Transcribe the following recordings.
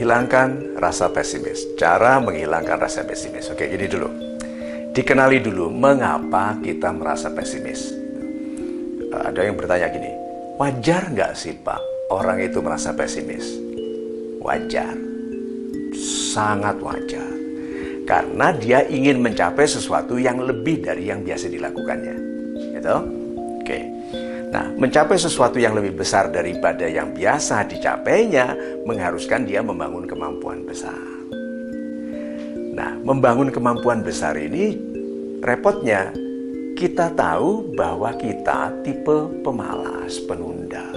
menghilangkan rasa pesimis. Cara menghilangkan rasa pesimis. Oke, jadi dulu. Dikenali dulu mengapa kita merasa pesimis. Ada yang bertanya gini, wajar nggak sih Pak orang itu merasa pesimis? Wajar. Sangat wajar. Karena dia ingin mencapai sesuatu yang lebih dari yang biasa dilakukannya. Gitu? Oke. Nah, mencapai sesuatu yang lebih besar daripada yang biasa dicapainya mengharuskan dia membangun kemampuan besar. Nah, membangun kemampuan besar ini repotnya kita tahu bahwa kita tipe pemalas, penunda.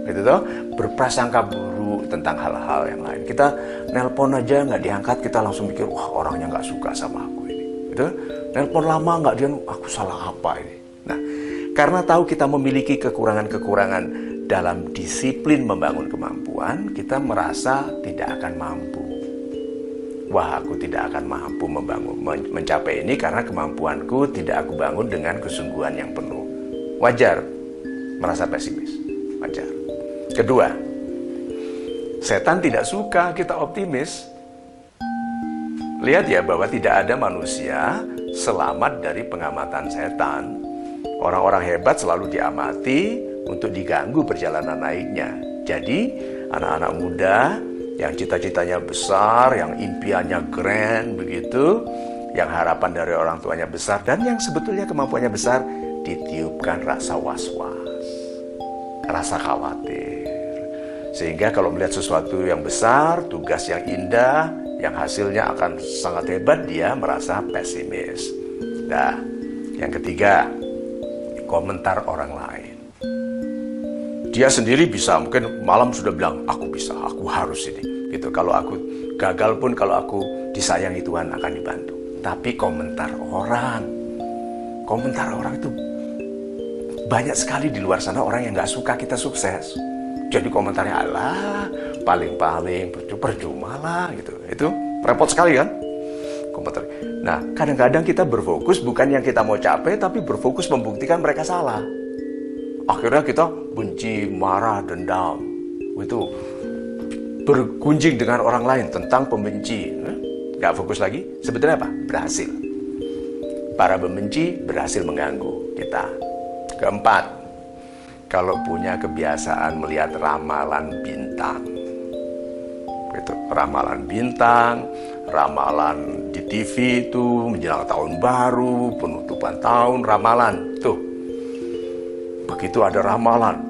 Gitu toh, berprasangka buruk tentang hal-hal yang lain. Kita nelpon aja nggak diangkat, kita langsung mikir, wah orangnya nggak suka sama aku ini. Gitu. Nelpon lama nggak dia, aku salah apa ini? Nah, karena tahu kita memiliki kekurangan-kekurangan dalam disiplin membangun kemampuan, kita merasa tidak akan mampu. Wah, aku tidak akan mampu mencapai ini karena kemampuanku tidak aku bangun dengan kesungguhan yang penuh. Wajar merasa pesimis. Wajar. Kedua, setan tidak suka kita optimis. Lihat ya bahwa tidak ada manusia selamat dari pengamatan setan. Orang-orang hebat selalu diamati untuk diganggu perjalanan naiknya. Jadi, anak-anak muda yang cita-citanya besar, yang impiannya grand begitu, yang harapan dari orang tuanya besar, dan yang sebetulnya kemampuannya besar, ditiupkan rasa was-was, rasa khawatir. Sehingga kalau melihat sesuatu yang besar, tugas yang indah, yang hasilnya akan sangat hebat, dia merasa pesimis. Nah, yang ketiga, komentar orang lain. Dia sendiri bisa, mungkin malam sudah bilang, aku bisa, aku harus ini. Gitu. Kalau aku gagal pun, kalau aku disayangi Tuhan akan dibantu. Tapi komentar orang itu banyak sekali di luar sana orang yang gak suka kita sukses. Jadi komentarnya, alah, paling-paling, percuma lah, gitu. Itu repot sekali kan? Komentar. Nah, kadang-kadang kita berfokus bukan yang kita mau capai, tapi berfokus membuktikan mereka salah. Akhirnya kita benci, marah, dendam. Itu bergunjing dengan orang lain tentang pembenci. Gak fokus lagi. Sebetulnya apa? Berhasil. Para pembenci berhasil mengganggu kita. Keempat, kalau punya kebiasaan melihat ramalan bintang. Gitu. Ramalan bintang, ramalan di TV itu menjelang tahun baru, penutupan tahun, ramalan. Tuh. Begitu ada ramalan.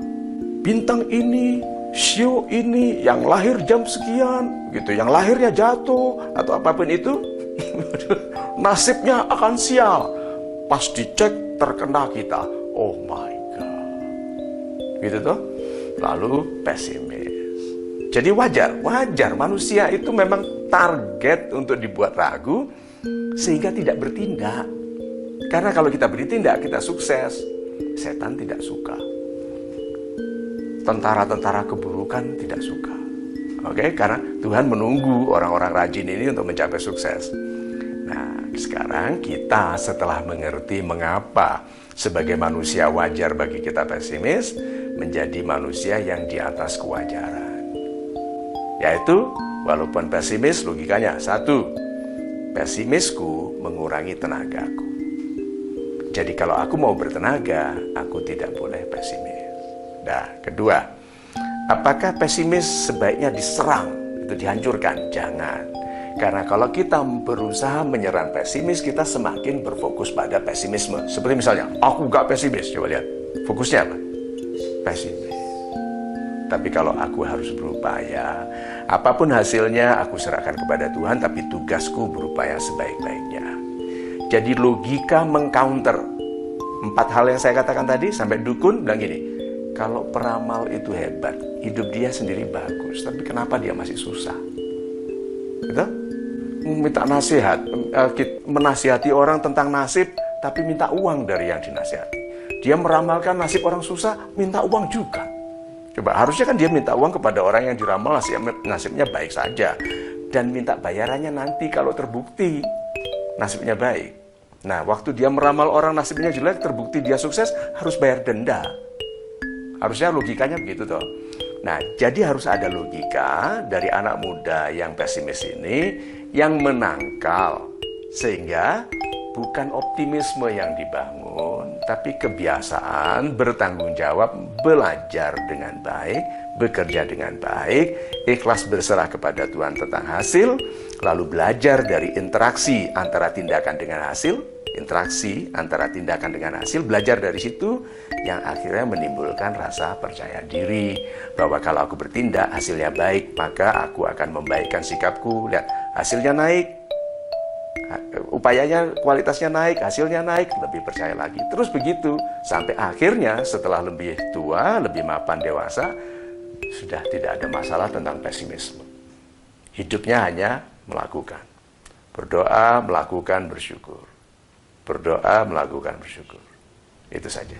Bintang ini, sio ini yang lahir jam sekian, gitu. Yang lahirnya jatuh atau apapun itu, nasibnya akan sial. Pas dicek terkena kita. Oh my God. Gitu tuh. Lalu pesimis. Jadi wajar manusia itu memang target untuk dibuat ragu sehingga tidak bertindak. Karena kalau kita bertindak, kita sukses. Setan tidak suka. Tentara-tentara keburukan tidak suka. Oke, karena Tuhan menunggu orang-orang rajin ini untuk mencapai sukses. Nah, sekarang kita setelah mengerti mengapa sebagai manusia wajar bagi kita pesimis, menjadi manusia yang di atas kewajaran. Yaitu, walaupun pesimis, logikanya satu, pesimisku mengurangi tenagaku. Jadi kalau aku mau bertenaga, aku tidak boleh pesimis. Nah, kedua, apakah pesimis sebaiknya diserang, itu dihancurkan? Jangan. Karena kalau kita berusaha menyerang pesimis, kita semakin berfokus pada pesimisme. Seperti misalnya, aku gak pesimis, coba lihat. Fokusnya apa? Pesimis. Tapi kalau aku harus berupaya, apapun hasilnya aku serahkan kepada Tuhan, tapi tugasku berupaya sebaik-baiknya. Jadi logika mengcounter 4 hal yang saya katakan tadi, sampai dukun bilang gini, kalau peramal itu hebat, hidup dia sendiri bagus, tapi kenapa dia masih susah? Gitu? Minta nasihat, menasihati orang tentang nasib, tapi minta uang dari yang dinasihati. Dia meramalkan nasib orang susah, minta uang juga. Coba, harusnya kan dia minta uang kepada orang yang diramal nasibnya baik saja. Dan minta bayarannya nanti kalau terbukti nasibnya baik. Nah, waktu dia meramal orang nasibnya jelek, terbukti dia sukses, harus bayar denda. Harusnya logikanya begitu toh. Nah, jadi harus ada logika dari anak muda yang pesimis ini yang menangkal. Sehingga bukan optimisme yang dibangun, tapi kebiasaan bertanggung jawab, belajar dengan baik, bekerja dengan baik, ikhlas berserah kepada Tuhan tentang hasil, lalu belajar dari interaksi antara tindakan dengan hasil, belajar dari situ yang akhirnya menimbulkan rasa percaya diri bahwa kalau aku bertindak hasilnya baik, maka aku akan membaikkan sikapku. Lihat, hasilnya naik, upayanya, kualitasnya naik, hasilnya naik, lebih percaya lagi. Terus begitu sampai akhirnya setelah lebih tua, lebih mapan, dewasa, sudah tidak ada masalah tentang pesimisme. Hidupnya hanya melakukan, berdoa, melakukan, bersyukur. Berdoa, melakukan, bersyukur. Itu saja.